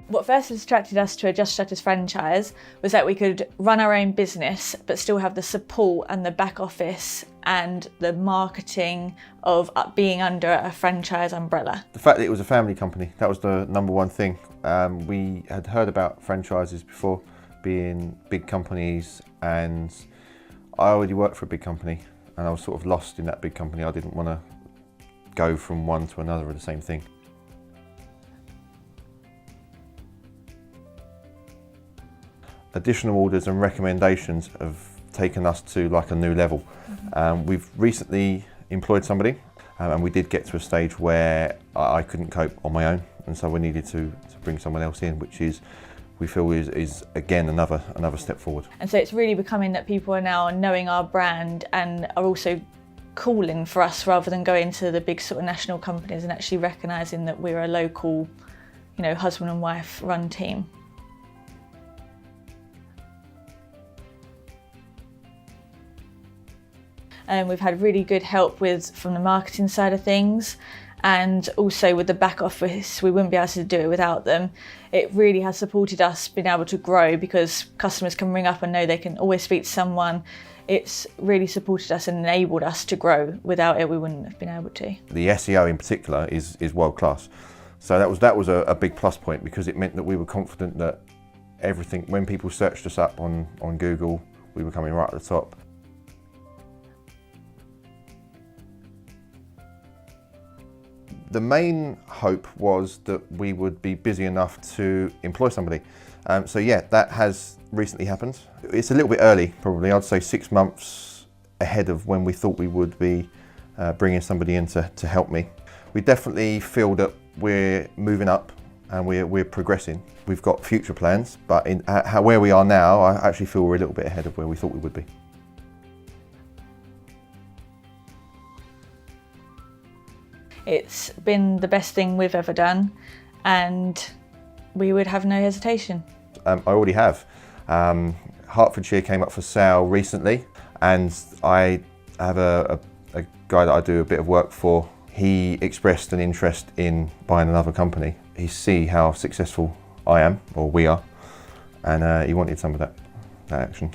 What first attracted us to a Just Shutters franchise was that we could run our own business but still have the support and the back office and the marketing of being under a franchise umbrella. The fact that it was a family company, that was the number one thing. We had heard about franchises before, being big companies, and I already worked for a big company and I was sort of lost in that big company. I didn't want to go from one to another of the same thing. Additional orders and recommendations have taken us to like a new level. We've recently employed somebody and we did get to a stage where I couldn't cope on my own, and so we needed to bring someone else in, which is, we feel is again another step forward. And so it's really becoming that people are now knowing our brand and are also calling for us rather than going to the big sort of national companies, and actually recognising that we're a local, husband and wife run team. And we've had really good help from the marketing side of things, and also with the back office. We wouldn't be able to do it without them. It really has supported us being able to grow, because customers can ring up and know they can always speak to someone. It's really supported us and enabled us to grow. Without it, we wouldn't have been able to. The SEO in particular is world class. So that was a big plus point, because it meant that we were confident that everything, when people searched us up on Google, we were coming right at the top. The main hope was that we would be busy enough to employ somebody. So yeah, that has recently happened. It's a little bit early, probably. I'd say 6 months ahead of when we thought we would be bringing somebody in to help me. We definitely feel that we're moving up and we're progressing. We've got future plans, but where we are now, I actually feel we're a little bit ahead of where we thought we would be. It's been the best thing we've ever done, and we would have no hesitation. I already have. Hertfordshire came up for sale recently, and I have a guy that I do a bit of work for. He expressed an interest in buying another company. He see how successful I am, or we are, and he wanted some of that action.